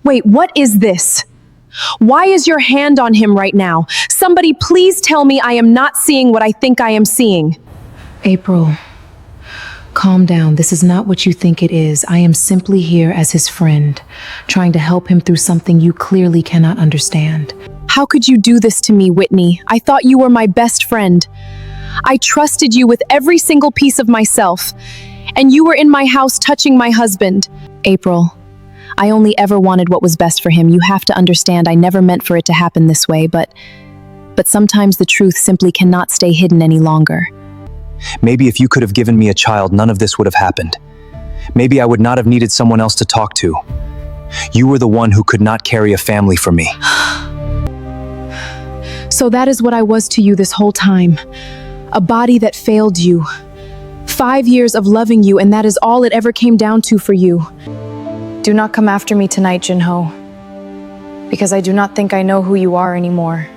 Wait, what is this? Why is your hand on him right now? Somebody please tell me I am not seeing what I think I am seeing. April, calm down. This is not what you think it is. I am simply here as his friend, trying to help him through something you clearly cannot understand. How could you do this to me, Whitney? I thought you were my best friend. I trusted you with every single piece of myself, and you were in my house touching my husband. April, I only ever wanted what was best for him. You have to understand I never meant for it to happen this way, but sometimes the truth simply cannot stay hidden any longer. Maybe if you could have given me a child, none of this would have happened. Maybe I would not have needed someone else to talk to. You were the one who could not carry a family for me. So that is what I was to you this whole time. A body that failed you. 5 years of loving you, and that is all it ever came down to for you. Do not come after me tonight, Jin-ho, because I do not think I know who you are anymore.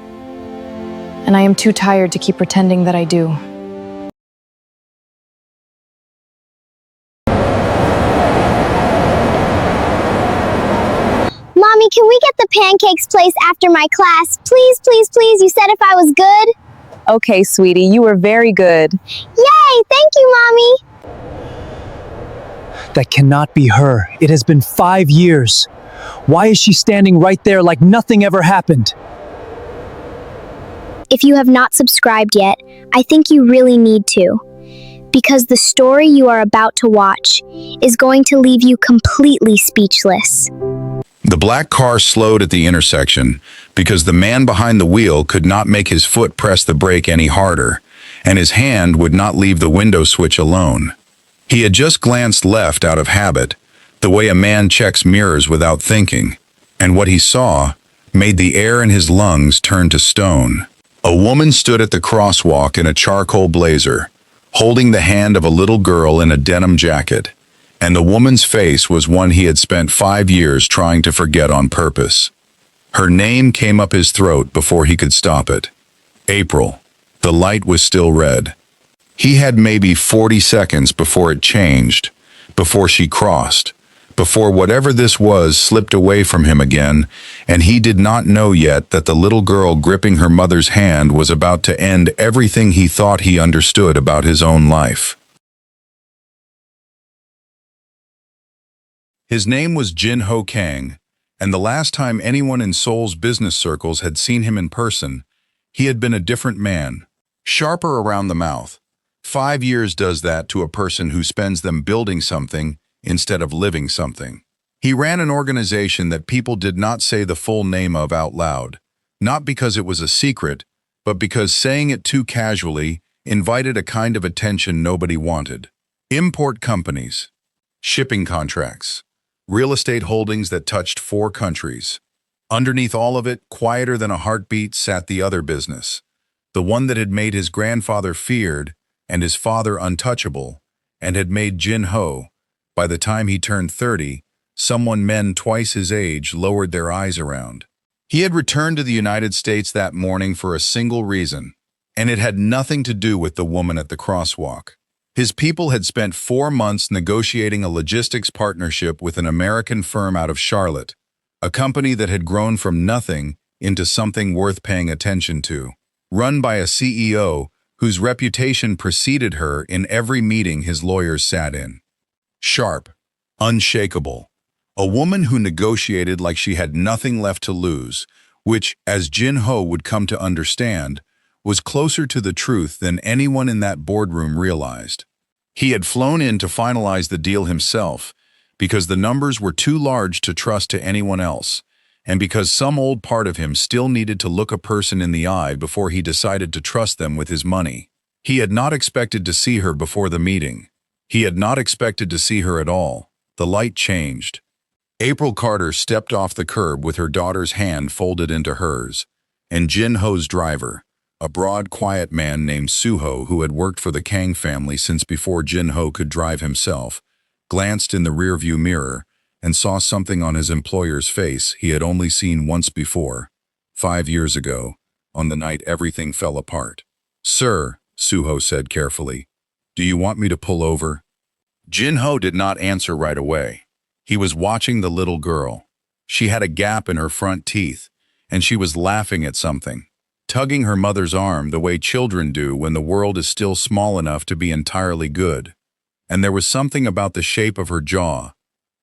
And I am too tired to keep pretending that I do. Mommy, can we get the pancakes place after my class? Please, please, please. You said if I was good. Okay, sweetie, you were very good. Yay! Thank you, Mommy. That cannot be her. It has been 5 years. Why is she standing right there like nothing ever happened? If you have not subscribed yet, I think you really need to. Because the story you are about to watch is going to leave you completely speechless. The black car slowed at the intersection because the man behind the wheel could not make his foot press the brake any harder, and his hand would not leave the window switch alone. He had just glanced left out of habit, the way a man checks mirrors without thinking, and what he saw made the air in his lungs turn to stone. A woman stood at the crosswalk in a charcoal blazer, holding the hand of a little girl in a denim jacket, and the woman's face was one he had spent 5 years trying to forget on purpose. Her name came up his throat before he could stop it. April. The light was still red. He had maybe 40 seconds before it changed, before she crossed, before whatever this was slipped away from him again, and he did not know yet that the little girl gripping her mother's hand was about to end everything he thought he understood about his own life. His name was Jin-ho Kang, and the last time anyone in Seoul's business circles had seen him in person, he had been a different man, sharper around the mouth. 5 years does that to a person who spends them building something instead of living something. He ran an organization that people did not say the full name of out loud, not because it was a secret, but because saying it too casually invited a kind of attention nobody wanted. Import companies, shipping contracts, real estate holdings that touched 4 countries. Underneath all of it, quieter than a heartbeat, sat the other business, the one that had made his grandfather feared and his father untouchable, and had made Jin-ho, by the time he turned 30, someone men twice his age lowered their eyes around. He had returned to the United States that morning for a single reason, and it had nothing to do with the woman at the crosswalk. His people had spent 4 months negotiating a logistics partnership with an American firm out of Charlotte, a company that had grown from nothing into something worth paying attention to, run by a CEO whose reputation preceded her in every meeting his lawyers sat in. Sharp, unshakable, a woman who negotiated like she had nothing left to lose, which, as Jin-ho would come to understand, was closer to the truth than anyone in that boardroom realized. He had flown in to finalize the deal himself because the numbers were too large to trust to anyone else, and because some old part of him still needed to look a person in the eye before he decided to trust them with his money. He had not expected to see her before the meeting. He had not expected to see her at all. The light changed. April Carter stepped off the curb with her daughter's hand folded into hers, and Jin-ho's driver, a broad, quiet man named Suho who had worked for the Kang family since before Jin-ho could drive himself, glanced in the rearview mirror and saw something on his employer's face he had only seen once before, 5 years ago, on the night everything fell apart. "Sir," Suho said carefully, "do you want me to pull over?" Jin-ho did not answer right away. He was watching the little girl. She had a gap in her front teeth, and she was laughing at something, tugging her mother's arm the way children do when the world is still small enough to be entirely good. And there was something about the shape of her jaw,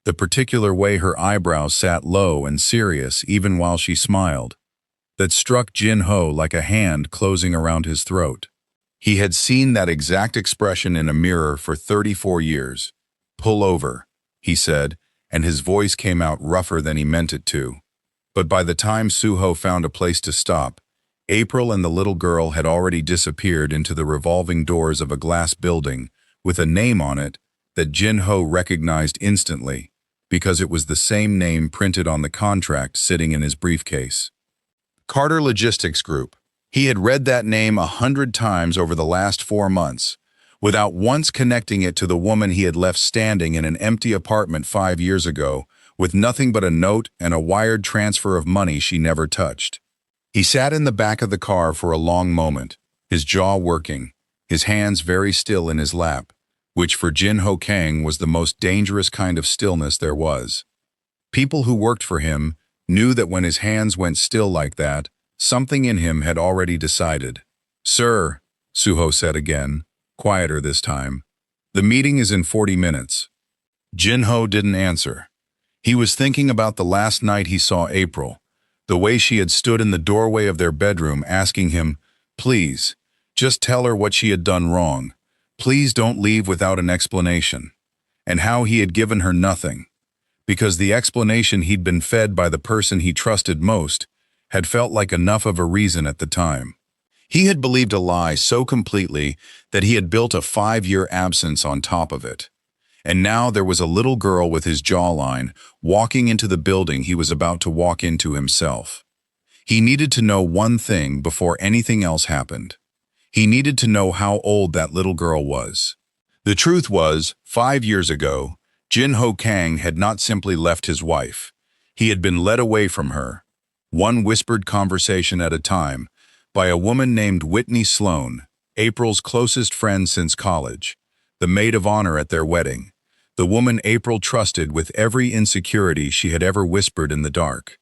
the particular way her eyebrows sat low and serious even while she smiled, that struck Jin-ho like a hand closing around his throat. He had seen that exact expression in a mirror for 34 years. "Pull over," he said, and his voice came out rougher than he meant it to. But by the time Suho found a place to stop, April and the little girl had already disappeared into the revolving doors of a glass building with a name on it that Jin-ho recognized instantly, because it was the same name printed on the contract sitting in his briefcase. Carter Logistics Group. He had read that name 100 times over the last 4 months, without once connecting it to the woman he had left standing in an empty apartment 5 years ago, with nothing but a note and a wired transfer of money she never touched. He sat in the back of the car for a long moment, his jaw working, his hands very still in his lap, which for Jin-ho Kang was the most dangerous kind of stillness there was. People who worked for him knew that when his hands went still like that, something in him had already decided. "Sir," Suho said again, quieter this time, "the meeting is in 40 minutes. Jin-ho didn't answer. He was thinking about the last night he saw April, the way she had stood in the doorway of their bedroom asking him, "Please, just tell her what she had done wrong. Please don't leave without an explanation," and how he had given her nothing, because the explanation he'd been fed by the person he trusted most had felt like enough of a reason at the time. He had believed a lie so completely that he had built a 5-year absence on top of it. And now there was a little girl with his jawline walking into the building he was about to walk into himself. He needed to know one thing before anything else happened. He needed to know how old that little girl was. The truth was, 5 years ago, Jin-ho Kang had not simply left his wife. He had been led away from her, one whispered conversation at a time, by a woman named Whitney Sloan, April's closest friend since college, the maid of honor at their wedding, the woman April trusted with every insecurity she had ever whispered in the dark.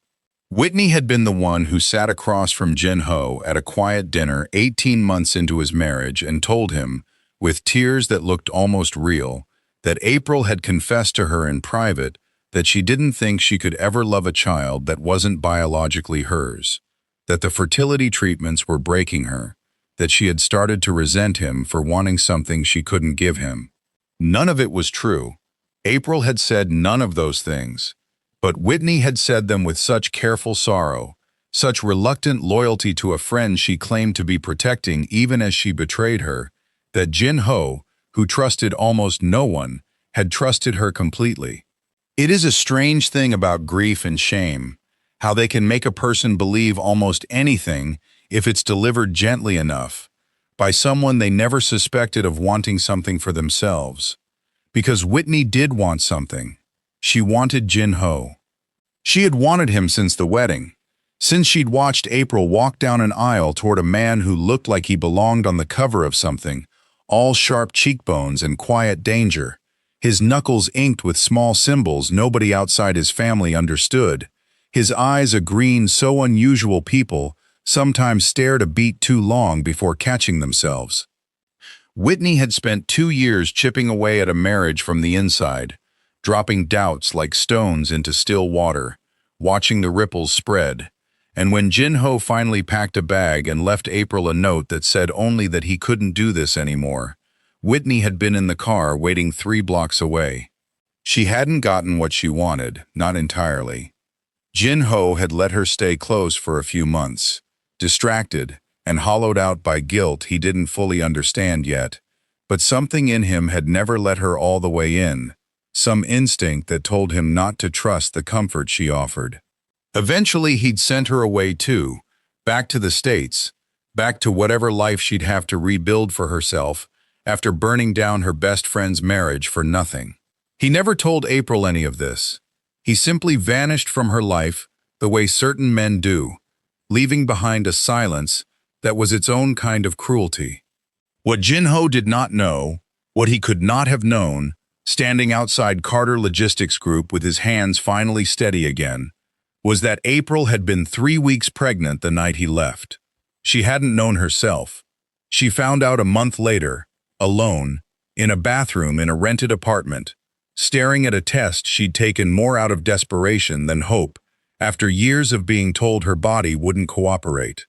Whitney had been the one who sat across from Jin-ho at a quiet dinner 18 months into his marriage and told him, with tears that looked almost real, that April had confessed to her in private that she didn't think she could ever love a child that wasn't biologically hers, that the fertility treatments were breaking her, that she had started to resent him for wanting something she couldn't give him. None of it was true. April had said none of those things, but Whitney had said them with such careful sorrow, such reluctant loyalty to a friend she claimed to be protecting even as she betrayed her, that Jin-ho, who trusted almost no one, had trusted her completely. It is a strange thing about grief and shame, how they can make a person believe almost anything if it's delivered gently enough, by someone they never suspected of wanting something for themselves. Because Whitney did want something. She wanted Jin-ho. She had wanted him since the wedding, since she'd watched April walk down an aisle toward a man who looked like he belonged on the cover of something, all sharp cheekbones and quiet danger, his knuckles inked with small symbols nobody outside his family understood, his eyes a green so unusual people sometimes stared a beat too long before catching themselves. Whitney had spent 2 years chipping away at a marriage from the inside, dropping doubts like stones into still water, watching the ripples spread, and when Jin-ho finally packed a bag and left April a note that said only that he couldn't do this anymore, Whitney had been in the car waiting 3 blocks away. She hadn't gotten what she wanted, not entirely. Jin-ho had let her stay close for a few months, distracted and hollowed out by guilt he didn't fully understand yet, but something in him had never let her all the way in, some instinct that told him not to trust the comfort she offered. Eventually he'd sent her away too, back to the States, back to whatever life she'd have to rebuild for herself after burning down her best friend's marriage for nothing. He never told April any of this. He simply vanished from her life the way certain men do, leaving behind a silence that was its own kind of cruelty. What Jin-ho did not know, what he could not have known, standing outside Carter Logistics Group with his hands finally steady again, was that April had been 3 weeks pregnant the night he left. She hadn't known herself. She found out a month later, alone, in a bathroom in a rented apartment, staring at a test she'd taken more out of desperation than hope, after years of being told her body wouldn't cooperate.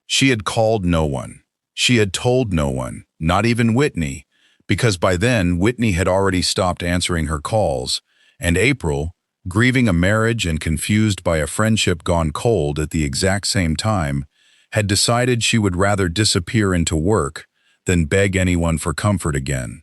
She had called no one. She had told no one, not even Whitney, because by then Whitney had already stopped answering her calls, and April, grieving a marriage and confused by a friendship gone cold at the exact same time, had decided she would rather disappear into work than beg anyone for comfort again.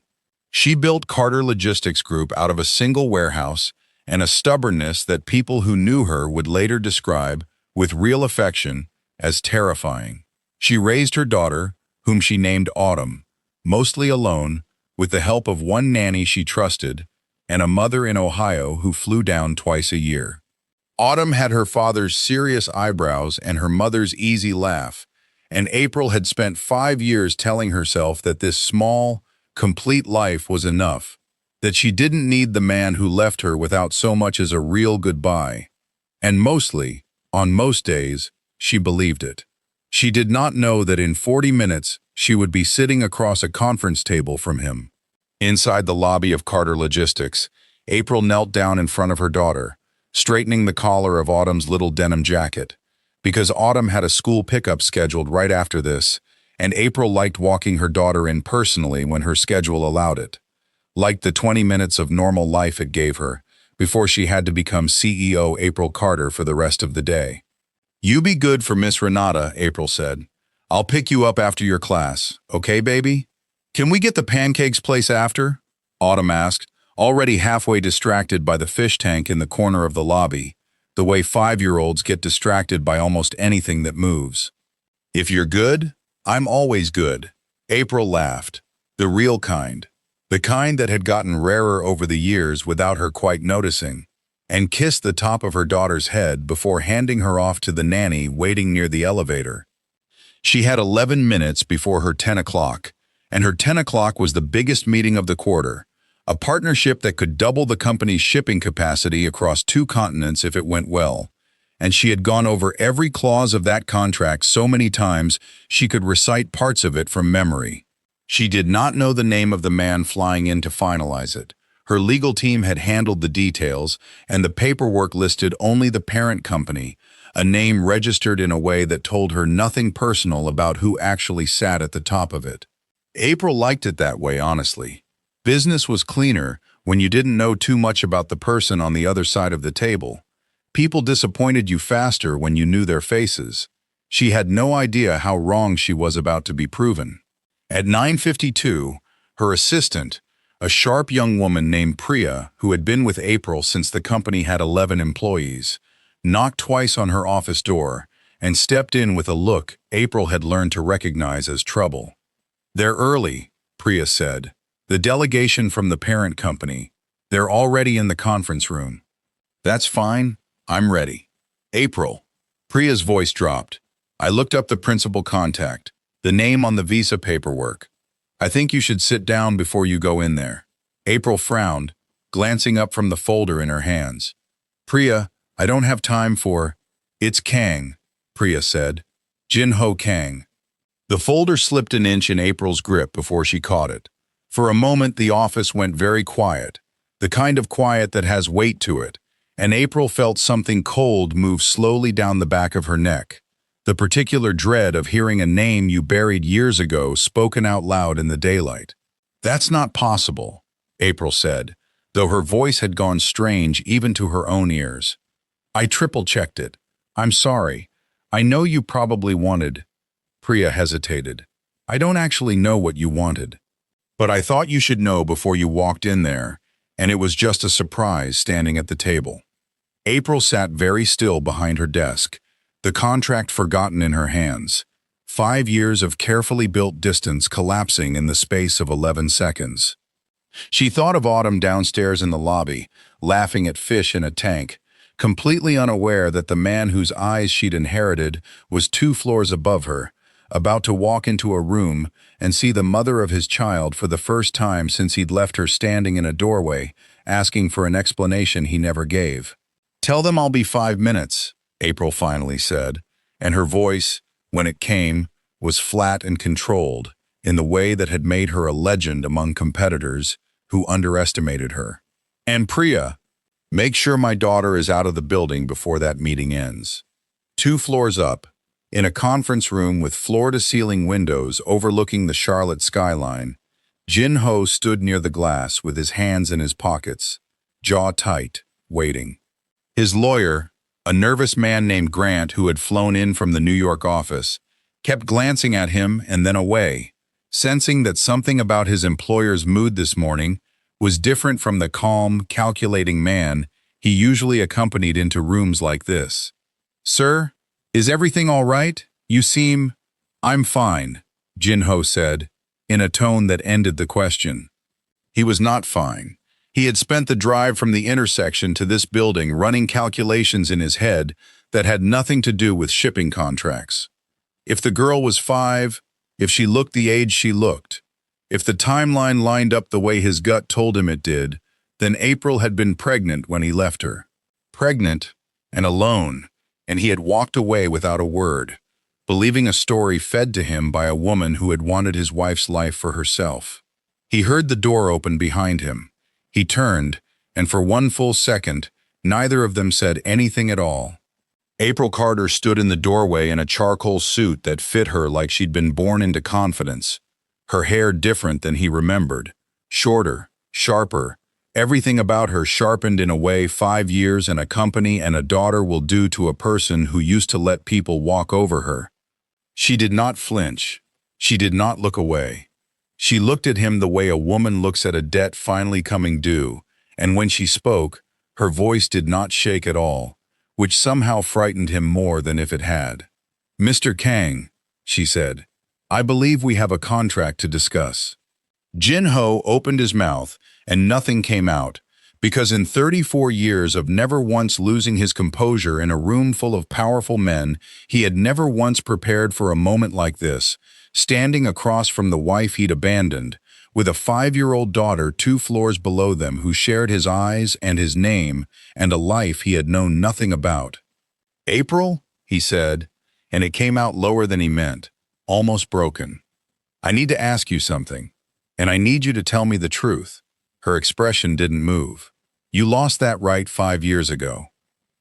She built Carter Logistics Group out of a single warehouse and a stubbornness that people who knew her would later describe, with real affection, as terrifying. She raised her daughter, whom she named Autumn, mostly alone, with the help of one nanny she trusted, and a mother in Ohio who flew down twice a year. Autumn had her father's serious eyebrows and her mother's easy laugh, and April had spent 5 years telling herself that this small, complete life was enough, that she didn't need the man who left her without so much as a real goodbye. And mostly, on most days, she believed it. She did not know that in 40 minutes she would be sitting across a conference table from him. Inside the lobby of Carter Logistics, April knelt down in front of her daughter, straightening the collar of Autumn's little denim jacket, because Autumn had a school pickup scheduled right after this, and April liked walking her daughter in personally when her schedule allowed it, liked the 20 minutes of normal life it gave her, before she had to become CEO April Carter for the rest of the day. "You be good for Miss Renata," April said. "I'll pick you up after your class, okay, baby?" "Can we get the pancakes place after?" Autumn asked, already halfway distracted by the fish tank in the corner of the lobby, the way 5-year-olds get distracted by almost anything that moves. "If you're good, I'm always good," April laughed, the real kind, the kind that had gotten rarer over the years without her quite noticing, and kissed the top of her daughter's head before handing her off to the nanny waiting near the elevator. She had 11 minutes before her 10 o'clock, and her 10 o'clock was the biggest meeting of the quarter, a partnership that could double the company's shipping capacity across 2 continents if it went well, and she had gone over every clause of that contract so many times she could recite parts of it from memory. She did not know the name of the man flying in to finalize it. Her legal team had handled the details, and the paperwork listed only the parent company, a name registered in a way that told her nothing personal about who actually sat at the top of it. April liked it that way, honestly. Business was cleaner when you didn't know too much about the person on the other side of the table. People disappointed you faster when you knew their faces. She had no idea how wrong she was about to be proven. At 9:52, her assistant, a sharp young woman named Priya, who had been with April since the company had 11 employees, knocked twice on her office door and stepped in with a look April had learned to recognize as trouble. "They're early," Priya said. "The delegation from the parent company. They're already in the conference room." "That's fine. I'm ready." "April." Priya's voice dropped. "I looked up the principal contact, the name on the visa paperwork. I think you should sit down before you go in there." April frowned, glancing up from the folder in her hands. "Priya, I don't have time for—" "It's Kang," Priya said. "Jin-Ho Kang." The folder slipped an inch in April's grip before she caught it. For a moment, the office went very quiet, the kind of quiet that has weight to it, and April felt something cold move slowly down the back of her neck, the particular dread of hearing a name you buried years ago spoken out loud in the daylight. "That's not possible," April said, though her voice had gone strange even to her own ears. "I triple-checked it. I'm sorry. I know you probably wanted—" Priya hesitated. "I don't actually know what you wanted. But I thought you should know before you walked in there, and it was just a surprise standing at the table." April sat very still behind her desk, the contract forgotten in her hands, 5 years of carefully built distance collapsing in the space of 11 seconds. She thought of Autumn downstairs in the lobby, laughing at fish in a tank, completely unaware that the man whose eyes she'd inherited was 2 floors above her, about to walk into a room and see the mother of his child for the first time since he'd left her standing in a doorway, asking for an explanation he never gave. Tell them I'll be 5 minutes, April finally said, and her voice, when it came, was flat and controlled, in the way that had made her a legend among competitors who underestimated her. And Priya, make sure my daughter is out of the building before that meeting ends. 2 floors up, in a conference room with floor-to-ceiling windows overlooking the Charlotte skyline, Jin-ho stood near the glass with his hands in his pockets, jaw tight, waiting. His lawyer, a nervous man named Grant who had flown in from the New York office, kept glancing at him and then away, sensing that something about his employer's mood this morning was different from the calm, calculating man he usually accompanied into rooms like this. "Sir, is everything all right? You seem—" "I'm fine," Jin-ho said, in a tone that ended the question. He was not fine. He had spent the drive from the intersection to this building running calculations in his head that had nothing to do with shipping contracts. If the girl was 5, if she looked the age she looked, if the timeline lined up the way his gut told him it did, then April had been pregnant when he left her. Pregnant and alone, and he had walked away without a word, believing a story fed to him by a woman who had wanted his wife's life for herself. He heard the door open behind him. He turned, and for 1 full second, neither of them said anything at all. April Carter stood in the doorway in a charcoal suit that fit her like she'd been born into confidence. Her hair different than he remembered, shorter, sharper, everything about her sharpened in a way 5 years in a company and a daughter will do to a person who used to let people walk over her. She did not flinch. She did not look away. She looked at him the way a woman looks at a debt finally coming due, and when she spoke, her voice did not shake at all, which somehow frightened him more than if it had. "Mr. Kang," she said, "I believe we have a contract to discuss." Jin-ho opened his mouth, and nothing came out, because in 34 years of never once losing his composure in a room full of powerful men, he had never once prepared for a moment like this, standing across from the wife he'd abandoned, with a 5-year-old daughter 2 floors below them who shared his eyes and his name and a life he had known nothing about. "April," he said, and it came out lower than he meant, almost broken. "I need to ask you something, and I need you to tell me the truth." Her expression didn't move. "You lost that right 5 years ago.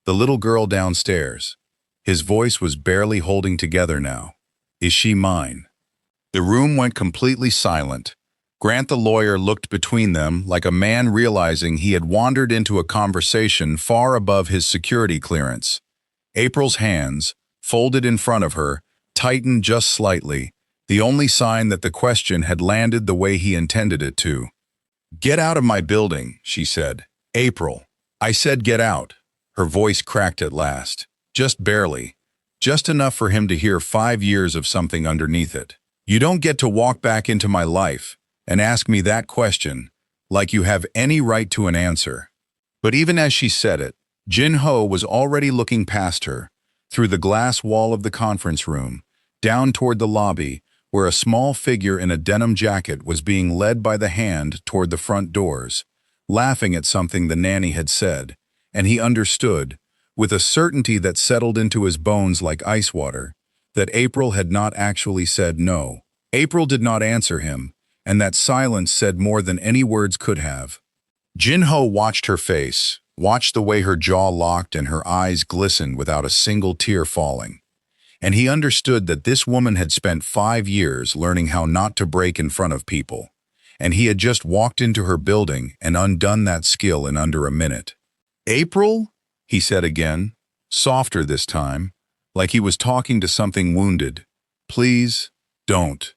The little girl downstairs." His voice was barely holding together now. "Is she mine?" The room went completely silent. Grant the lawyer looked between them like a man realizing he had wandered into a conversation far above his security clearance. April's hands, folded in front of her, tightened just slightly, the only sign that the question had landed the way he intended it to. "Get out of my building," she said. "April, I said get out." Her voice cracked at last, just barely, just enough for him to hear 5 years of something underneath it. "You don't get to walk back into my life and ask me that question like you have any right to an answer." But even as she said it, Jin-ho was already looking past her, through the glass wall of the conference room, down toward the lobby, where a small figure in a denim jacket was being led by the hand toward the front doors, laughing at something the nanny had said, and he understood, with a certainty that settled into his bones like ice water, that April had not actually said no. April did not answer him, and that silence said more than any words could have. Jin-ho watched her face, watched the way her jaw locked and her eyes glistened without a single tear falling. And he understood that this woman had spent 5 years learning how not to break in front of people, and he had just walked into her building and undone that skill in under a minute. "April?" he said again, softer this time, like he was talking to something wounded. "Please, don't."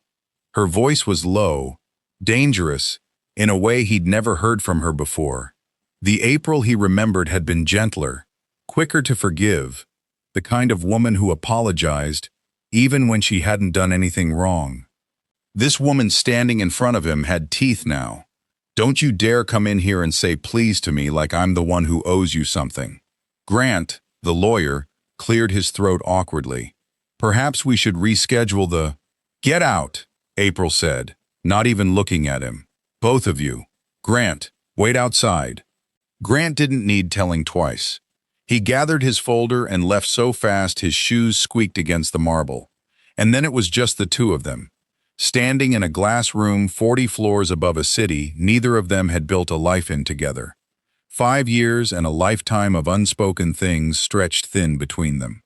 Her voice was low, dangerous, in a way he'd never heard from her before. The April he remembered had been gentler, quicker to forgive, the kind of woman who apologized, even when she hadn't done anything wrong. This woman standing in front of him had teeth now. "Don't you dare come in here and say please to me like I'm the one who owes you something." Grant, the lawyer, cleared his throat awkwardly. "Perhaps we should reschedule the—" "Get out," April said, not even looking at him. "Both of you. Grant, wait outside." Grant didn't need telling twice. He gathered his folder and left so fast his shoes squeaked against the marble. And then it was just the two of them. Standing in a glass room 40 floors above a city neither of them had built a life in together. 5 years and a lifetime of unspoken things stretched thin between them.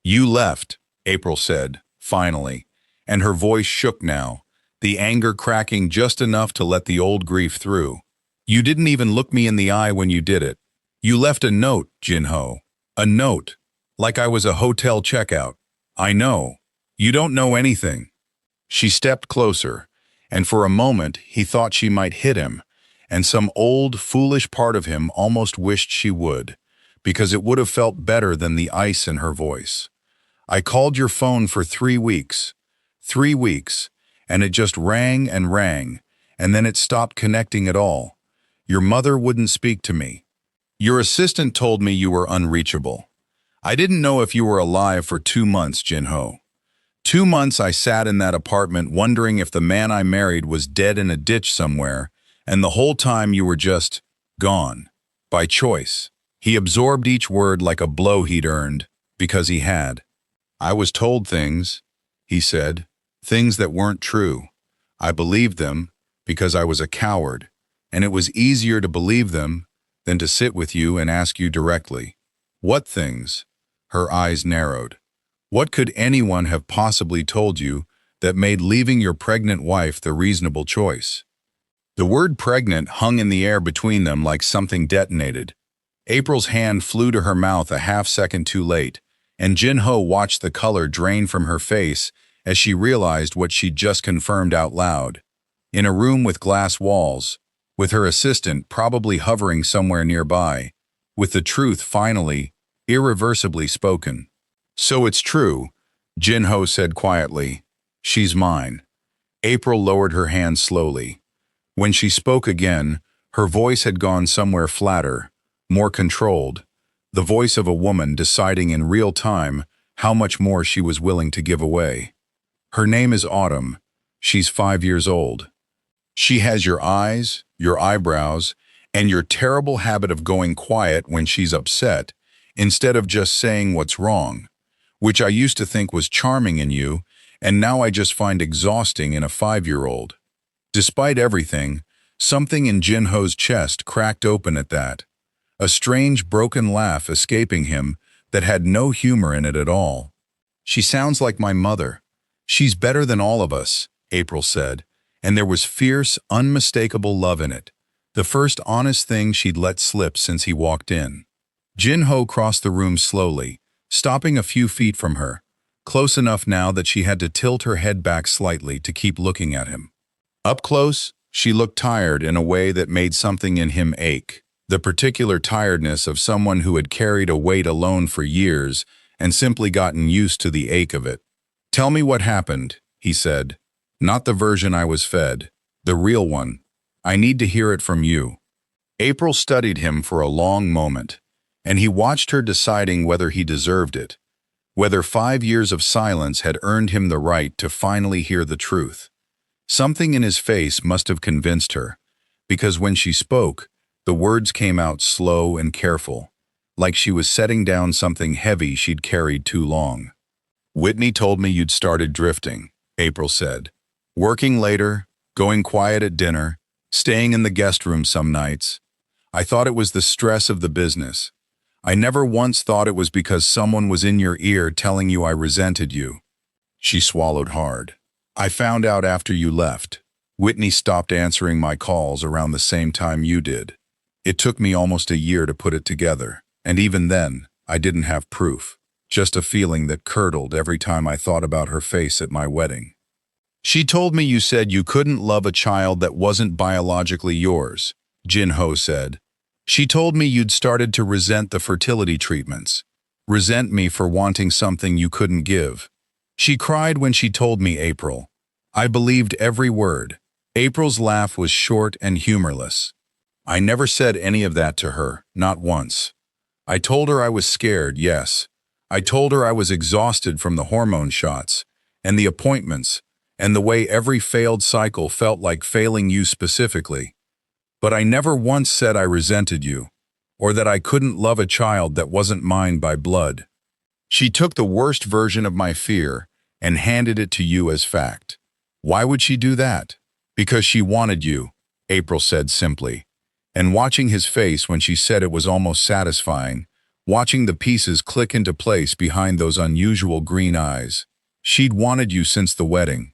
"You left," April said, finally, and her voice shook now, the anger cracking just enough to let the old grief through. "You didn't even look me in the eye when you did it. You left a note, Jin-ho. A note. Like I was a hotel checkout. I know. You don't know anything." She stepped closer, and for a moment he thought she might hit him, and some old, foolish part of him almost wished she would, because it would have felt better than the ice in her voice. "I called your phone for 3 weeks. 3 weeks, and it just rang, and then it stopped connecting at all. Your mother wouldn't speak to me. Your assistant told me you were unreachable. I didn't know if you were alive for 2 months, Jin-ho. 2 months I sat in that apartment wondering if the man I married was dead in a ditch somewhere, and the whole time you were just gone. By choice." He absorbed each word like a blow he'd earned, because he had. "I was told things," he said, "things that weren't true. I believed them because I was a coward, and it was easier to believe them than to sit with you and ask you directly." "What things?" Her eyes narrowed. "What could anyone have possibly told you that made leaving your pregnant wife the reasonable choice?" The word pregnant hung in the air between them like something detonated. April's hand flew to her mouth a half-second too late, and Jin-ho watched the color drain from her face as she realized what she'd just confirmed out loud. In a room with glass walls, with her assistant probably hovering somewhere nearby, with the truth finally, irreversibly spoken. "So it's true," Jin-ho said quietly. "She's mine." April lowered her hand slowly. When she spoke again, her voice had gone somewhere flatter, more controlled, the voice of a woman deciding in real time how much more she was willing to give away. "Her name is Autumn. She's 5 years old. She has your eyes, your eyebrows, and your terrible habit of going quiet when she's upset, instead of just saying what's wrong, which I used to think was charming in you, and now I just find exhausting in a 5-year-old. Despite everything, something in Jin-ho's chest cracked open at that, a strange broken laugh escaping him that had no humor in it at all. "She sounds like my mother. She's better than all of us," April said, and there was fierce, unmistakable love in it, the first honest thing she'd let slip since he walked in. Jin-ho crossed the room slowly, stopping a few feet from her, close enough now that she had to tilt her head back slightly to keep looking at him. Up close, she looked tired in a way that made something in him ache, the particular tiredness of someone who had carried a weight alone for years and simply gotten used to the ache of it. "Tell me what happened," he said. "Not the version I was fed, the real one. I need to hear it from you." April studied him for a long moment, and he watched her deciding whether he deserved it, whether 5 years of silence had earned him the right to finally hear the truth. Something in his face must have convinced her, because when she spoke, the words came out slow and careful, like she was setting down something heavy she'd carried too long. "Whitney told me you'd started drifting," April said. "Working later, going quiet at dinner, staying in the guest room some nights. I thought it was the stress of the business. I never once thought it was because someone was in your ear telling you I resented you." She swallowed hard. "I found out after you left. Whitney stopped answering my calls around the same time you did. It took me almost a year to put it together, and even then, I didn't have proof, just a feeling that curdled every time I thought about her face at my wedding. She told me you said you couldn't love a child that wasn't biologically yours," Jin-ho said. "She told me you'd started to resent the fertility treatments, resent me for wanting something you couldn't give. She cried when she told me, April. I believed every word." April's laugh was short and humorless. "I never said any of that to her, not once. I told her I was scared, yes. I told her I was exhausted from the hormone shots, and the appointments, and the way every failed cycle felt like failing you specifically. But I never once said I resented you. or that I couldn't love a child that wasn't mine by blood. She took the worst version of my fear and handed it to you as fact. Why would she do that? Because she wanted you, April said simply. And watching his face when she said it was almost satisfying, watching the pieces click into place behind those unusual green eyes. She'd wanted you since the wedding.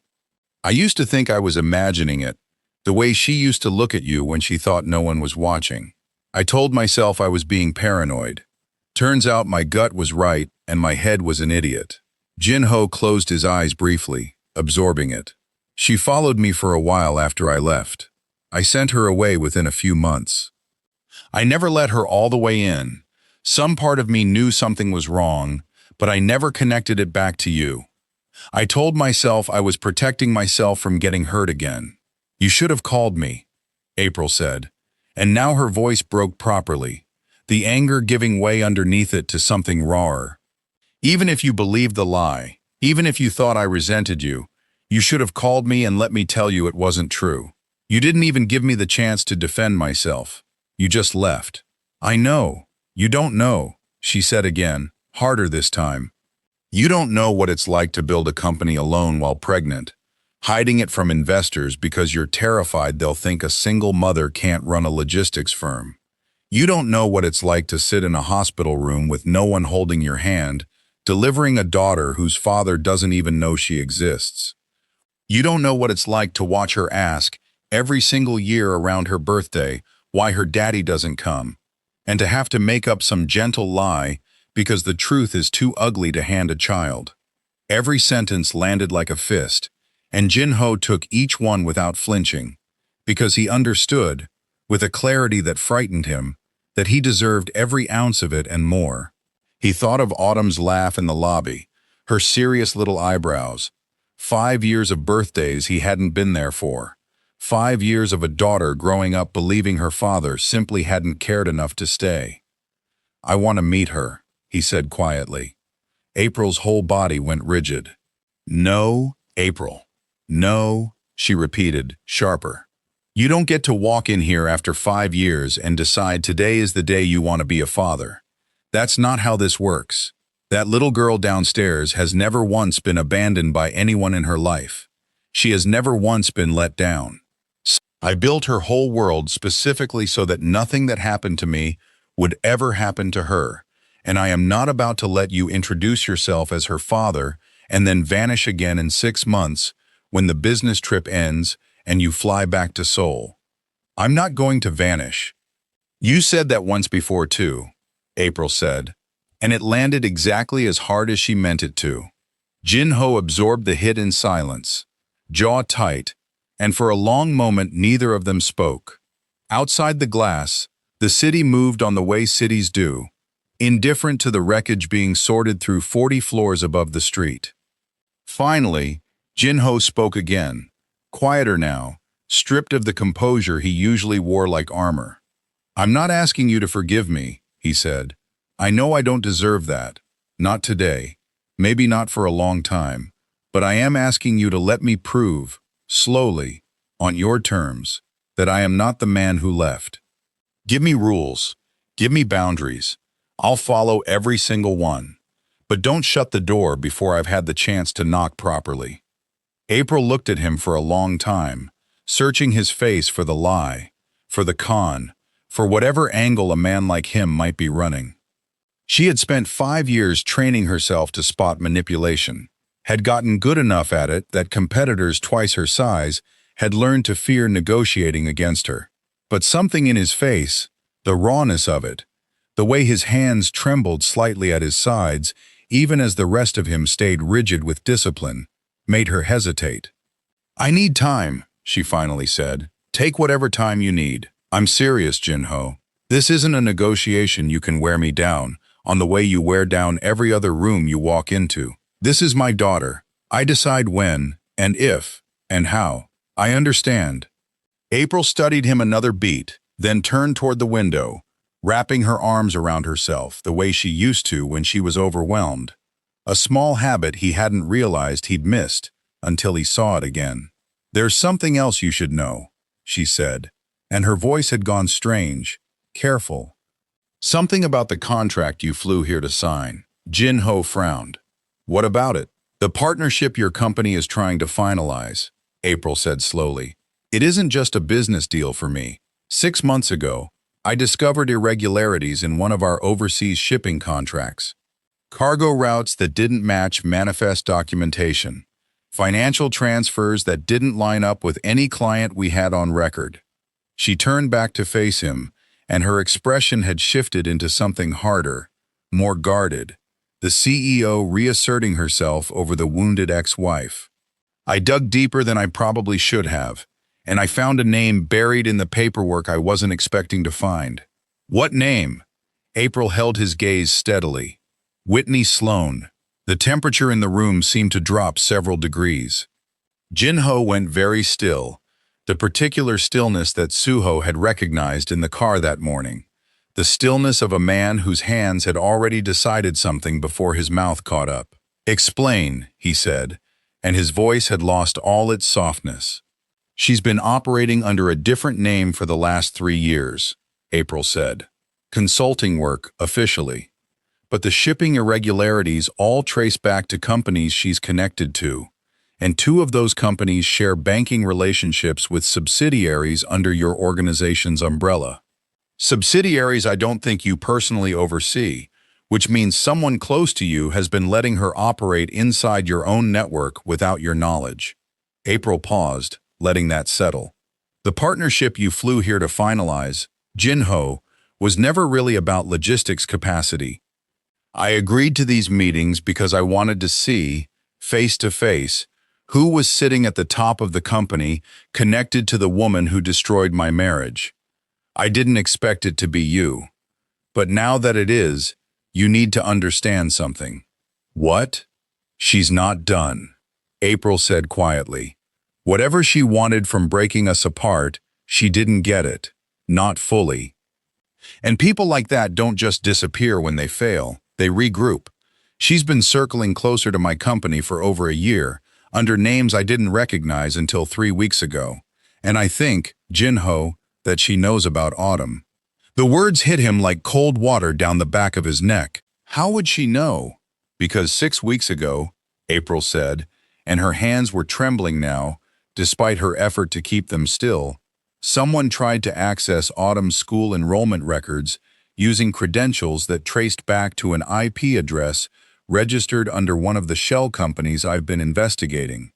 I used to think I was imagining it, the way she used to look at you when she thought no one was watching. I told myself I was being paranoid. Turns out my gut was right and my head was an idiot. Jin-ho closed his eyes briefly, absorbing it. She followed me for a while after I left. I sent her away within a few months. I never let her all the way in. Some part of me knew something was wrong, but I never connected it back to you. I told myself I was protecting myself from getting hurt again. You should have called me, April said. And now her voice broke properly, the anger giving way underneath it to something rawer. Even if you believed the lie, even if you thought I resented you, you should have called me and let me tell you it wasn't true. You didn't even give me the chance to defend myself. You just left. I know. You don't know, she said again, harder this time. You don't know what it's like to build a company alone while pregnant, hiding it from investors because you're terrified they'll think a single mother can't run a logistics firm. You don't know what it's like to sit in a hospital room with no one holding your hand, delivering a daughter whose father doesn't even know she exists. You don't know what it's like to watch her ask, every single year around her birthday, why her daddy doesn't come, and to have to make up some gentle lie because the truth is too ugly to hand a child. Every sentence landed like a fist, and Jin-ho took each one without flinching, because he understood, with a clarity that frightened him, that he deserved every ounce of it and more. He thought of Autumn's laugh in the lobby, her serious little eyebrows, 5 years of birthdays he hadn't been there for, 5 years of a daughter growing up believing her father simply hadn't cared enough to stay. I want to meet her, he said quietly. April's whole body went rigid. No, April. No, she repeated, sharper. You don't get to walk in here after 5 years and decide today is the day you want to be a father. That's not how this works. That little girl downstairs has never once been abandoned by anyone in her life. She has never once been let down. I built her whole world specifically so that nothing that happened to me would ever happen to her, and I am not about to let you introduce yourself as her father and then vanish again in 6 months when the business trip ends and you fly back to Seoul. I'm not going to vanish. You said that once before too, April said, and it landed exactly as hard as she meant it to. Jin-ho absorbed the hit in silence, jaw tight, and for a long moment neither of them spoke. Outside the glass, the city moved on the way cities do, indifferent to the wreckage being sorted through 40 floors above the street. Finally, Jin-ho spoke again, quieter now, stripped of the composure he usually wore like armor. I'm not asking you to forgive me, he said. I know I don't deserve that. Not today. Maybe not for a long time. But I am asking you to let me prove, slowly, on your terms, that I am not the man who left. Give me rules. Give me boundaries. I'll follow every single one. But don't shut the door before I've had the chance to knock properly. April looked at him for a long time, searching his face for the lie, for the con, for whatever angle a man like him might be running. She had spent 5 years training herself to spot manipulation, had gotten good enough at it that competitors twice her size had learned to fear negotiating against her. But something in his face, the rawness of it, the way his hands trembled slightly at his sides, even as the rest of him stayed rigid with discipline, made her hesitate. I need time, she finally said. Take whatever time you need. I'm serious, Jin-ho. This isn't a negotiation you can wear me down, on the way you wear down every other room you walk into. This is my daughter. I decide when, and if, and how. I understand. April studied him another beat, then turned toward the window, wrapping her arms around herself the way she used to when she was overwhelmed. A small habit he hadn't realized he'd missed until he saw it again. There's something else you should know, she said, and her voice had gone strange, careful. Something about the contract you flew here to sign. Jin-ho frowned. What about it? The partnership your company is trying to finalize, April said slowly. It isn't just a business deal for me. 6 months ago, I discovered irregularities in one of our overseas shipping contracts. Cargo routes that didn't match manifest documentation. Financial transfers that didn't line up with any client we had on record. She turned back to face him, and her expression had shifted into something harder, more guarded. The CEO reasserting herself over the wounded ex-wife. I dug deeper than I probably should have, and I found a name buried in the paperwork I wasn't expecting to find. What name? April held his gaze steadily. Whitney Sloan. The temperature in the room seemed to drop several degrees. Jin-ho went very still, the particular stillness that Suho had recognized in the car that morning. The stillness of a man whose hands had already decided something before his mouth caught up. Explain, he said, and his voice had lost all its softness. She's been operating under a different name for the last 3 years, April said. Consulting work, officially. But the shipping irregularities all trace back to companies she's connected to, and 2 of those companies share banking relationships with subsidiaries under your organization's umbrella. Subsidiaries I don't think you personally oversee, which means someone close to you has been letting her operate inside your own network without your knowledge. April paused, letting that settle. The partnership you flew here to finalize, Jin-ho, was never really about logistics capacity. I agreed to these meetings because I wanted to see, face to face, who was sitting at the top of the company connected to the woman who destroyed my marriage. I didn't expect it to be you. But now that it is, you need to understand something. What? She's not done, April said quietly. Whatever she wanted from breaking us apart, she didn't get it. Not fully. And people like that don't just disappear when they fail. They regroup. She's been circling closer to my company for over a year, under names I didn't recognize until 3 weeks ago. And I think, Jin-ho, that she knows about Autumn. The words hit him like cold water down the back of his neck. How would she know? Because 6 weeks ago, April said, and her hands were trembling now, despite her effort to keep them still, someone tried to access Autumn's school enrollment records using credentials that traced back to an IP address registered under one of the shell companies I've been investigating.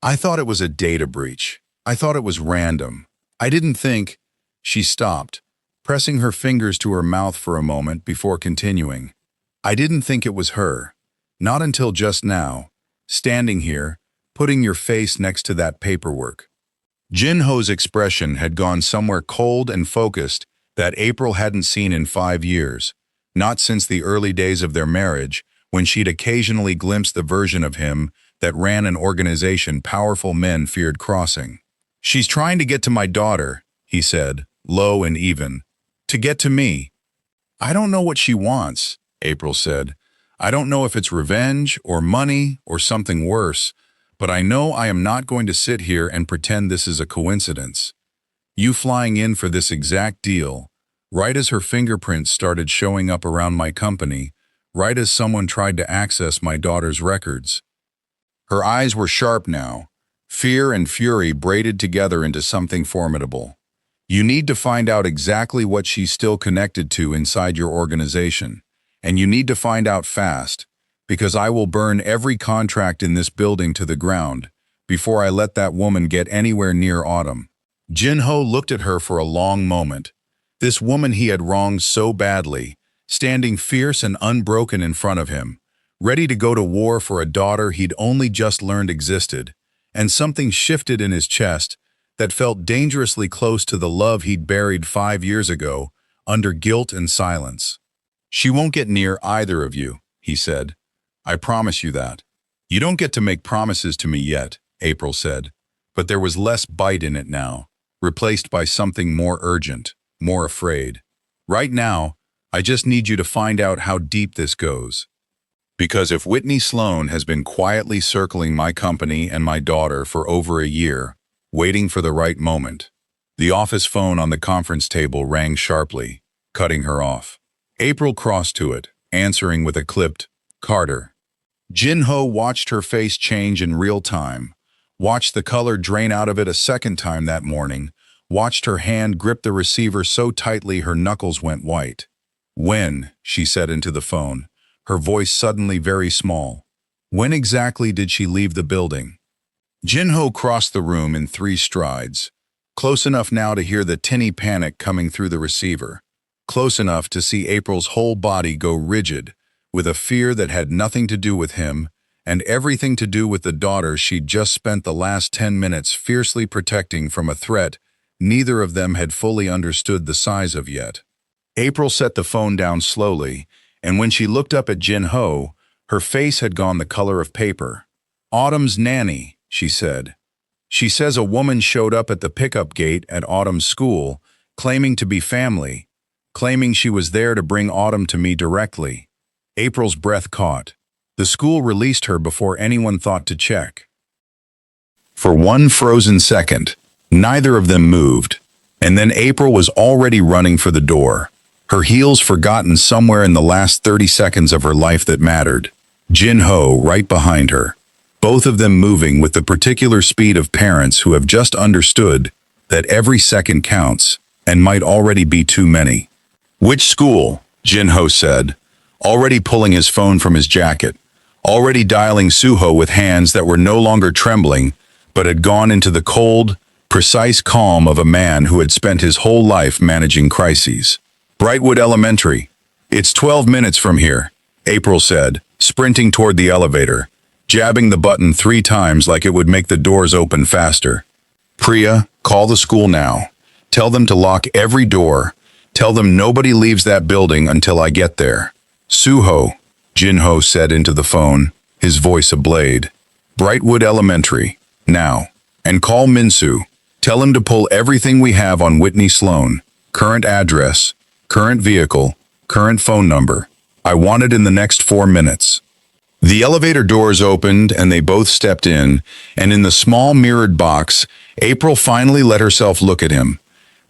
I thought it was a data breach. I thought it was random. I didn't think. She stopped, pressing her fingers to her mouth for a moment before continuing. I didn't think it was her. Not until just now, standing here, putting your face next to that paperwork. Jin-ho's expression had gone somewhere cold and focused that April hadn't seen in 5 years, not since the early days of their marriage, when she'd occasionally glimpsed the version of him that ran an organization powerful men feared crossing. She's trying to get to my daughter, he said, low and even. To get to me. I don't know what she wants, April said. I don't know if it's revenge or money or something worse, but I know I am not going to sit here and pretend this is a coincidence. You flying in for this exact deal, right as her fingerprints started showing up around my company, right as someone tried to access my daughter's records. Her eyes were sharp now, fear and fury braided together into something formidable. You need to find out exactly what she's still connected to inside your organization, and you need to find out fast, because I will burn every contract in this building to the ground before I let that woman get anywhere near Autumn. Jin-ho looked at her for a long moment, this woman he had wronged so badly, standing fierce and unbroken in front of him, ready to go to war for a daughter he'd only just learned existed, and something shifted in his chest that felt dangerously close to the love he'd buried 5 years ago, under guilt and silence. She won't get near either of you, he said. I promise you that. You don't get to make promises to me yet, April said, but there was less bite in it now, replaced by something more urgent, more afraid. Right now, I just need you to find out how deep this goes. Because if Whitney Sloan has been quietly circling my company and my daughter for over a year, waiting for the right moment, the office phone on the conference table rang sharply, cutting her off. April crossed to it, answering with a clipped, "Carter." Jin-ho watched her face change in real time, watched the color drain out of it a second time that morning, watched her hand grip the receiver so tightly her knuckles went white. "When?" she said into the phone, her voice suddenly very small. "When exactly did she leave the building?" Jin-ho crossed the room in 3 strides, close enough now to hear the tinny panic coming through the receiver, close enough to see April's whole body go rigid, with a fear that had nothing to do with him and everything to do with the daughter she'd just spent the last 10 minutes fiercely protecting from a threat neither of them had fully understood the size of yet. April set the phone down slowly, and when she looked up at Jin-ho, her face had gone the color of paper. "Autumn's nanny," she said. "She says a woman showed up at the pickup gate at Autumn's school, claiming to be family, claiming she was there to bring Autumn to me directly." April's breath caught. The school released her before anyone thought to check. For one frozen second, neither of them moved, and then April was already running for the door, her heels forgotten somewhere in the last 30 seconds of her life that mattered. Jin-ho right behind her, both of them moving with the particular speed of parents who have just understood that every second counts and might already be too many. "Which school?" Jin-ho said, already pulling his phone from his jacket, already dialing Suho with hands that were no longer trembling, but had gone into the cold, precise calm of a man who had spent his whole life managing crises. "Brightwood Elementary. It's 12 minutes from here," April said, sprinting toward the elevator, jabbing the button 3 times like it would make the doors open faster. "Priya, call the school now. Tell them to lock every door. Tell them nobody leaves that building until I get there." "Suho," Jin-ho said into the phone, his voice a blade. "Brightwood Elementary, now. And call Minsu. Tell him to pull everything we have on Whitney Sloan. Current address, current vehicle, current phone number. I want it in the next 4 minutes." The elevator doors opened and they both stepped in, and in the small mirrored box, April finally let herself look at him.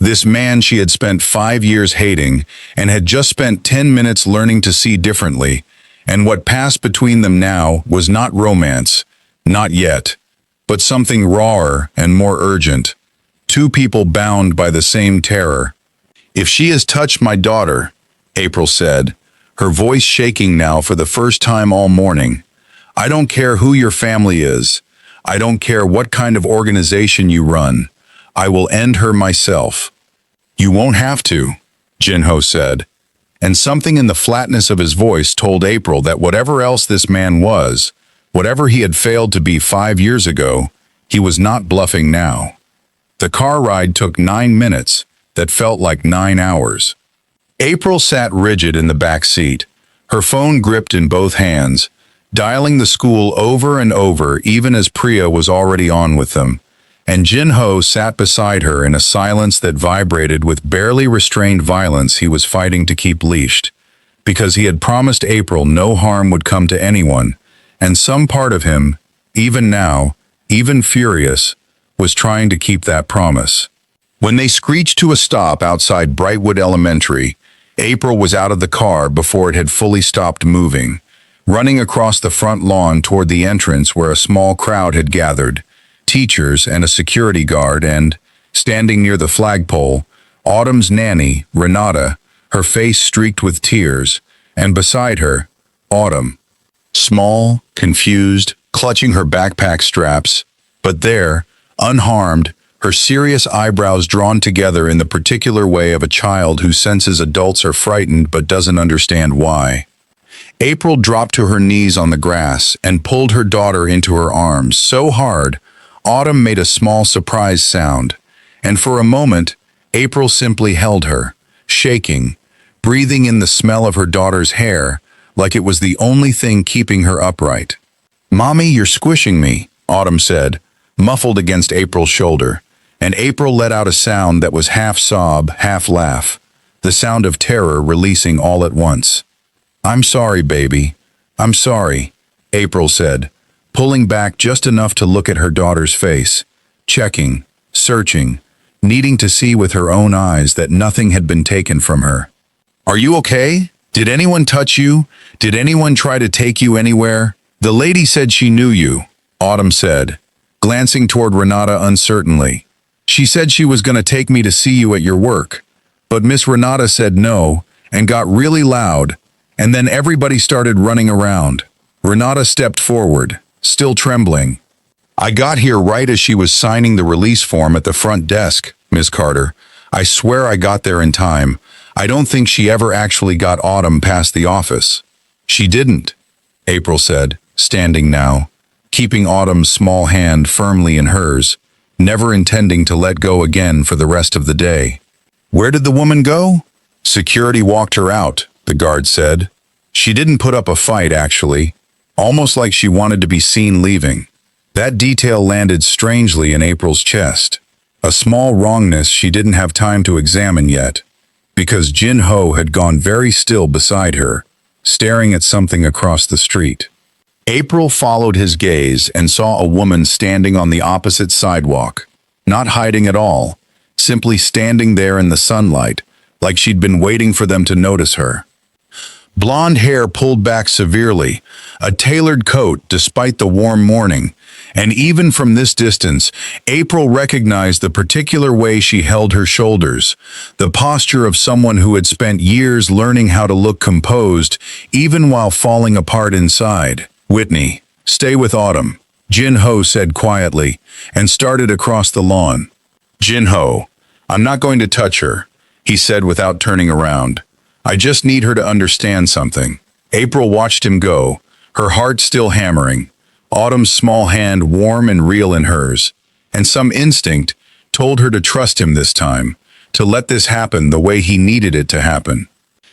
This man she had spent 5 years hating and had just spent 10 minutes learning to see differently, and what passed between them now was not romance, not yet, but something rawer and more urgent. 2 people bound by the same terror. "If she has touched my daughter," April said, her voice shaking now for the first time all morning, "I don't care who your family is. I don't care what kind of organization you run. I will end her myself." "You won't have to," Jin-ho said, and something in the flatness of his voice told April that whatever else this man was, whatever he had failed to be 5 years ago, he was not bluffing now. The car ride took 9 minutes that felt like 9 hours. April sat rigid in the back seat, her phone gripped in both hands, dialing the school over and over even as Priya was already on with them, and Jin-ho sat beside her in a silence that vibrated with barely restrained violence he was fighting to keep leashed, because he had promised April no harm would come to anyone, and some part of him, even now, even furious, was trying to keep that promise. When they screeched to a stop outside Brightwood Elementary, April was out of the car before it had fully stopped moving, running across the front lawn toward the entrance where a small crowd had gathered, teachers and a security guard, and, standing near the flagpole, Autumn's nanny, Renata, her face streaked with tears, and beside her, Autumn. Small, confused, clutching her backpack straps, but there, unharmed, her serious eyebrows drawn together in the particular way of a child who senses adults are frightened but doesn't understand why. April dropped to her knees on the grass and pulled her daughter into her arms so hard, Autumn made a small surprise sound, and for a moment, April simply held her, shaking, breathing in the smell of her daughter's hair, like it was the only thing keeping her upright. "Mommy, you're squishing me," Autumn said, muffled against April's shoulder, and April let out a sound that was half sob, half laugh, the sound of terror releasing all at once. "I'm sorry, baby. I'm sorry," April said, pulling back just enough to look at her daughter's face, checking, searching, needing to see with her own eyes that nothing had been taken from her. "Are you okay?" Did anyone touch you? Did anyone try to take you anywhere? The lady said she knew you, Autumn said, glancing toward Renata uncertainly. She said she was going to take me to see you at your work. But Miss Renata said no and got really loud, and then everybody started running around. Renata stepped forward, still trembling. I got here right as she was signing the release form at the front desk, Miss Carter. I swear I got there in time. I don't think she ever actually got Autumn past the office. She didn't, April said, standing now, keeping Autumn's small hand firmly in hers, never intending to let go again for the rest of the day. Where did the woman go? Security walked her out, the guard said. She didn't put up a fight, actually, almost like she wanted to be seen leaving. That detail landed strangely in April's chest, a small wrongness she didn't have time to examine yet, because Jin-ho had gone very still beside her, staring at something across the street. April followed his gaze and saw a woman standing on the opposite sidewalk, not hiding at all, simply standing there in the sunlight, like she'd been waiting for them to notice her. Blonde hair pulled back severely, a tailored coat despite the warm morning, and even from this distance, April recognized the particular way she held her shoulders, the posture of someone who had spent years learning how to look composed, even while falling apart inside. Whitney, stay with Autumn, Jin-ho said quietly, and started across the lawn. Jin-ho, I'm not going to touch her, he said without turning around. I just need her to understand something. April watched him go, her heart still hammering, Autumn's small hand warm and real in hers, and some instinct told her to trust him this time, to let this happen the way he needed it to happen.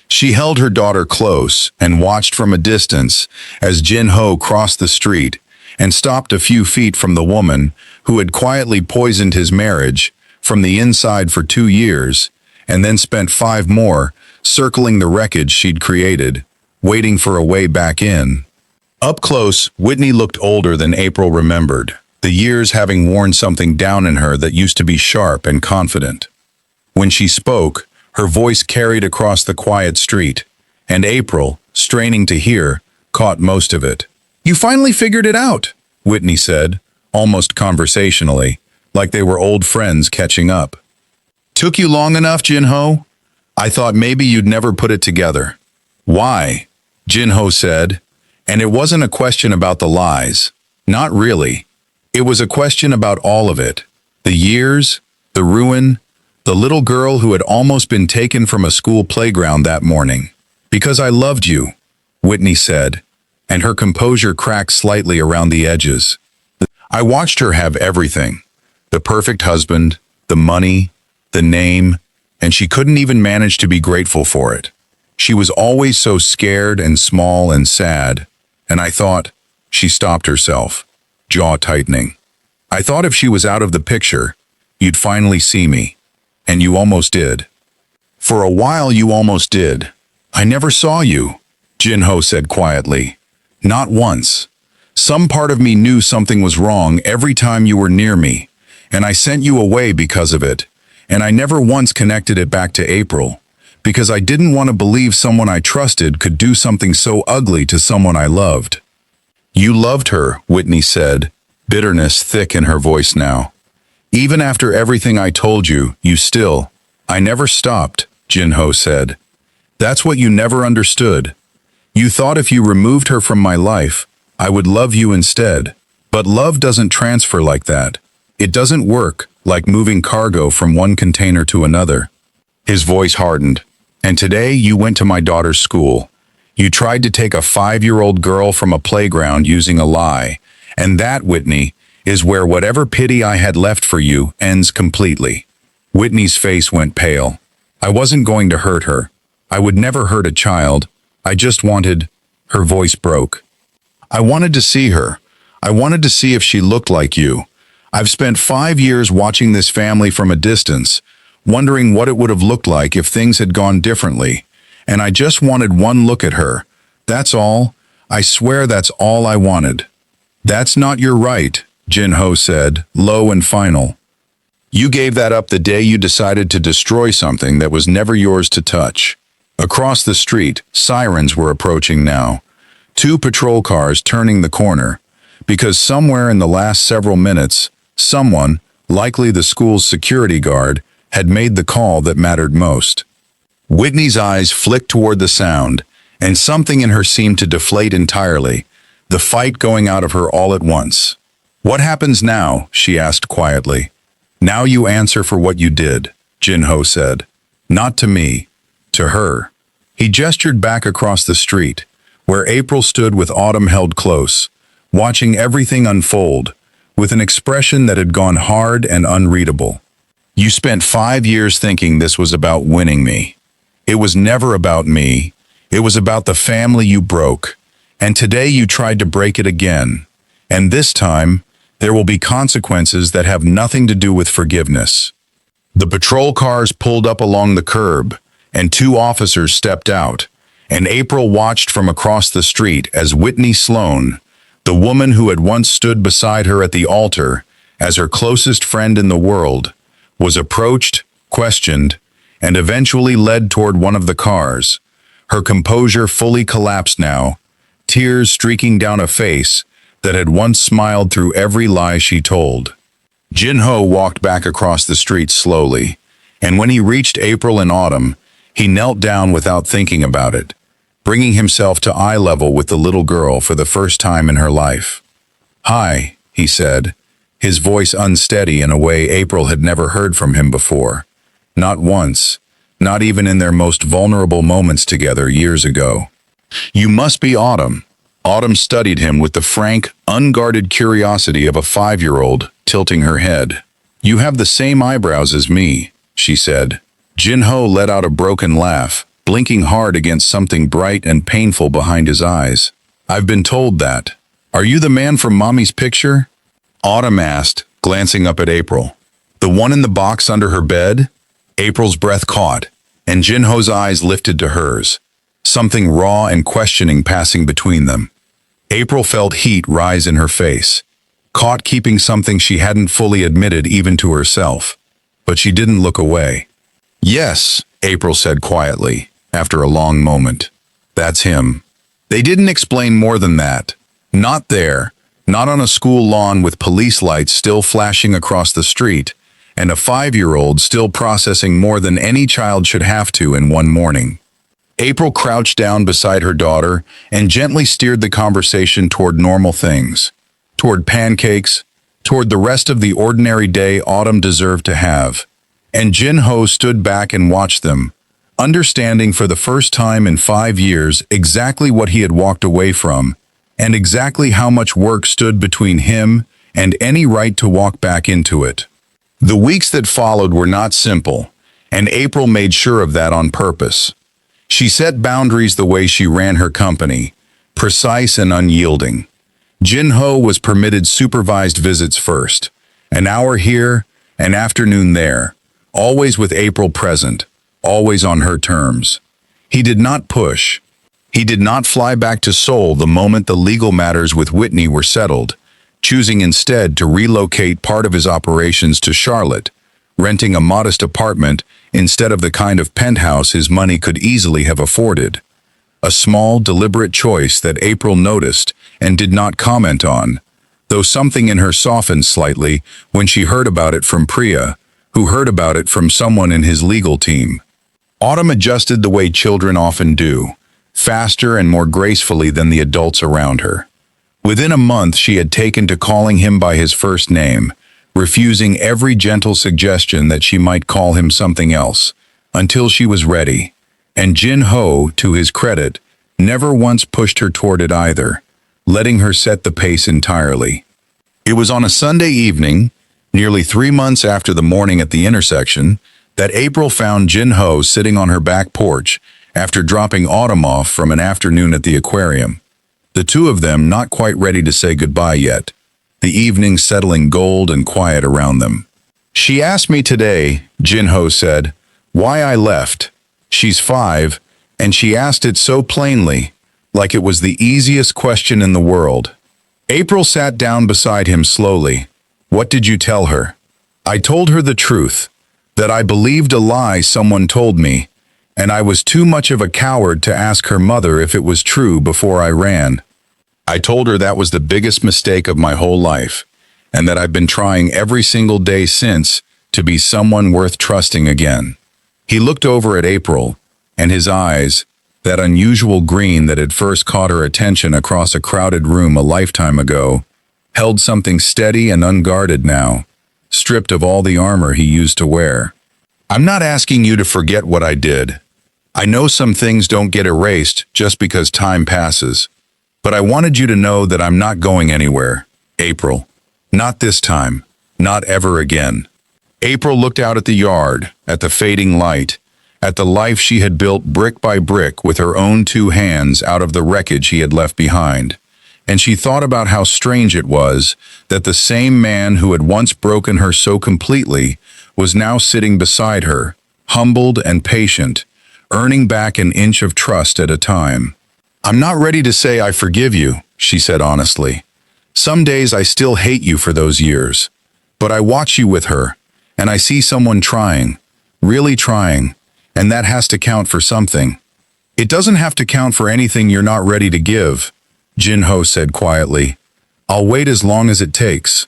She held her daughter close and watched from a distance as Jin-ho crossed the street and stopped a few feet from the woman who had quietly poisoned his marriage from the inside for 2 years and then spent 5 more circling the wreckage she'd created, waiting for a way back in. Up close, Whitney looked older than April remembered, the years having worn something down in her that used to be sharp and confident. When she spoke, her voice carried across the quiet street, and April, straining to hear, caught most of it. You finally figured it out, Whitney said, almost conversationally, like they were old friends catching up. Took you long enough, Jin-ho? I thought maybe you'd never put it together. Why? Jin-ho said, and it wasn't a question about the lies. Not really. It was a question about all of it. The years, the ruin, the little girl who had almost been taken from a school playground that morning. Because I loved you, Whitney said, and her composure cracked slightly around the edges. I watched her have everything. The perfect husband, the money, the name, and she couldn't even manage to be grateful for it. She was always so scared and small and sad, and I thought, she stopped herself, jaw tightening. I thought if she was out of the picture, you'd finally see me. And you almost did. For a while you almost did. I never saw you, Jin-ho said quietly. Not once. Some part of me knew something was wrong every time you were near me, and I sent you away because of it, and I never once connected it back to April, because I didn't want to believe someone I trusted could do something so ugly to someone I loved. You loved her, Whitney said, bitterness thick in her voice now. Even after everything I told you, you still. I never stopped, Jin-ho said. That's what you never understood. You thought if you removed her from my life, I would love you instead. But love doesn't transfer like that. It doesn't work like moving cargo from one container to another. His voice hardened. And today you went to my daughter's school. You tried to take a 5-year-old girl from a playground using a lie. And that, Whitney, is where whatever pity I had left for you ends completely. Whitney's face went pale. I wasn't going to hurt her. I would never hurt a child. I just wanted... Her voice broke. I wanted to see her. I wanted to see if she looked like you. I've spent 5 years watching this family from a distance, wondering what it would have looked like if things had gone differently. And I just wanted one look at her. That's all. I swear that's all I wanted. That's not your right, Jin-ho said, low and final. You gave that up the day you decided to destroy something that was never yours to touch. Across the street, sirens were approaching now. 2 patrol cars turning the corner, because somewhere in the last several minutes, someone, likely the school's security guard, had made the call that mattered most. Whitney's eyes flicked toward the sound, and something in her seemed to deflate entirely, the fight going out of her all at once. "What happens now?" she asked quietly. "Now you answer for what you did," Jin-ho said. "Not to me, to her." He gestured back across the street, where April stood with Autumn held close, watching everything unfold, with an expression that had gone hard and unreadable. "You spent 5 years thinking this was about winning me. It was never about me. It was about the family you broke. And today you tried to break it again. And this time, there will be consequences that have nothing to do with forgiveness." The patrol cars pulled up along the curb, and 2 officers stepped out, and April watched from across the street as Whitney Sloan, the woman who had once stood beside her at the altar as her closest friend in the world, was approached, questioned, and eventually led toward one of the cars, her composure fully collapsed now, tears streaking down a face that had once smiled through every lie she told. Jin-ho walked back across the street slowly, and when he reached April and Autumn, he knelt down without thinking about it, bringing himself to eye level with the little girl for the first time in her life. "Hi," he said, his voice unsteady in a way April had never heard from him before. Not once, not even in their most vulnerable moments together years ago. "You must be Autumn." Autumn studied him with the frank, unguarded curiosity of a 5-year-old, tilting her head. "You have the same eyebrows as me," she said. Jin-ho let out a broken laugh, blinking hard against something bright and painful behind his eyes. "I've been told that. Are you the man from Mommy's picture?" Autumn asked, glancing up at April. "The one in the box under her bed?" April's breath caught, and Jin-ho's eyes lifted to hers, something raw and questioning passing between them. April felt heat rise in her face, caught keeping something she hadn't fully admitted even to herself. But she didn't look away. "Yes," April said quietly, after a long moment. "That's him." They didn't explain more than that. Not there, not on a school lawn with police lights still flashing across the street, and a 5-year-old still processing more than any child should have to in one morning. April crouched down beside her daughter and gently steered the conversation toward normal things, toward pancakes, toward the rest of the ordinary day Autumn deserved to have. And Jin-ho stood back and watched them, understanding for the first time in 5 years exactly what he had walked away from, and exactly how much work stood between him and any right to walk back into it. The weeks that followed were not simple, and April made sure of that on purpose. She set boundaries the way she ran her company, precise and unyielding. Jin-ho was permitted supervised visits first, an hour here, an afternoon there, always with April present, always on her terms. He did not push. He did not fly back to Seoul the moment the legal matters with Whitney were settled, choosing instead to relocate part of his operations to Charlotte, renting a modest apartment instead of the kind of penthouse his money could easily have afforded. A small, deliberate choice that April noticed and did not comment on, though something in her softened slightly when she heard about it from Priya, who heard about it from someone in his legal team. Autumn adjusted the way children often do, faster and more gracefully than the adults around her. Within a month, she had taken to calling him by his first name, refusing every gentle suggestion that she might call him something else, until she was ready. And Jin-ho, to his credit, never once pushed her toward it either, letting her set the pace entirely. It was on a Sunday evening, nearly 3 months after the morning at the intersection, that April found Jin-ho sitting on her back porch after dropping Autumn off from an afternoon at the aquarium. The two of them not quite ready to say goodbye yet, the evening settling gold and quiet around them. "She asked me today," Jin-ho said, "why I left. She's 5, and she asked it so plainly, like it was the easiest question in the world." April sat down beside him slowly. "What did you tell her?" "I told her the truth, that I believed a lie someone told me, and I was too much of a coward to ask her mother if it was true before I ran. I told her that was the biggest mistake of my whole life, and that I've been trying every single day since to be someone worth trusting again." He looked over at April, and his eyes, that unusual green that had first caught her attention across a crowded room a lifetime ago, held something steady and unguarded now, stripped of all the armor he used to wear. "I'm not asking you to forget what I did. I know some things don't get erased just because time passes. But I wanted you to know that I'm not going anywhere, April. Not this time. Not ever again." April looked out at the yard, at the fading light, at the life she had built brick by brick with her own 2 hands out of the wreckage he had left behind. And she thought about how strange it was that the same man who had once broken her so completely was now sitting beside her, humbled and patient, earning back an inch of trust at a time. "I'm not ready to say I forgive you," she said honestly. "Some days I still hate you for those years. But I watch you with her, and I see someone trying, really trying, and that has to count for something." "It doesn't have to count for anything you're not ready to give," Jin-ho said quietly. "I'll wait as long as it takes."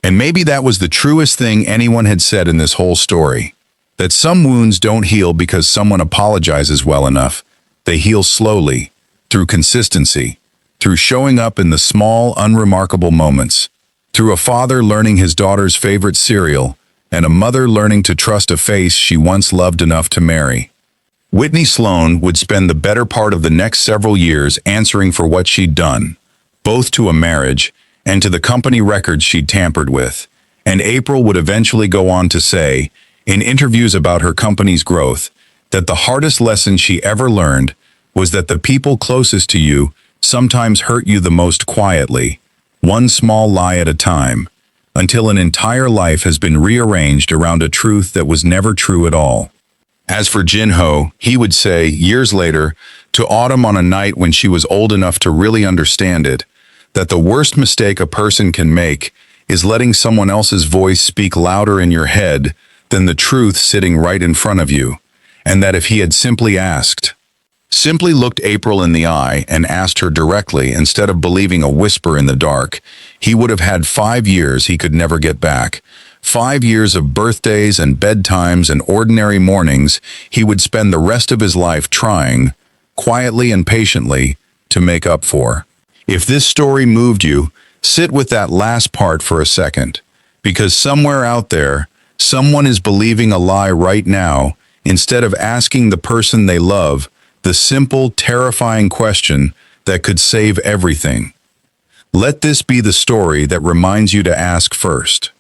And maybe that was the truest thing anyone had said in this whole story. That some wounds don't heal because someone apologizes well enough. They heal slowly, through consistency, through showing up in the small, unremarkable moments, through a father learning his daughter's favorite cereal, and a mother learning to trust a face she once loved enough to marry. Whitney Sloan would spend the better part of the next several years answering for what she'd done, both to a marriage and to the company records she'd tampered with. And April would eventually go on to say, in interviews about her company's growth, that the hardest lesson she ever learned was that the people closest to you sometimes hurt you the most quietly, one small lie at a time, until an entire life has been rearranged around a truth that was never true at all. As for Jin-ho, he would say, years later, to Autumn on a night when she was old enough to really understand it, that the worst mistake a person can make is letting someone else's voice speak louder in your head than the truth sitting right in front of you, and that if he had simply looked April in the eye and asked her directly instead of believing a whisper in the dark, he would have had 5 years he could never get back. 5 years of birthdays and bedtimes and ordinary mornings he would spend the rest of his life trying, quietly and patiently, to make up for. If this story moved you, sit with that last part for a second, because somewhere out there, someone is believing a lie right now instead of asking the person they love the simple, terrifying question that could save everything. Let this be the story that reminds you to ask first.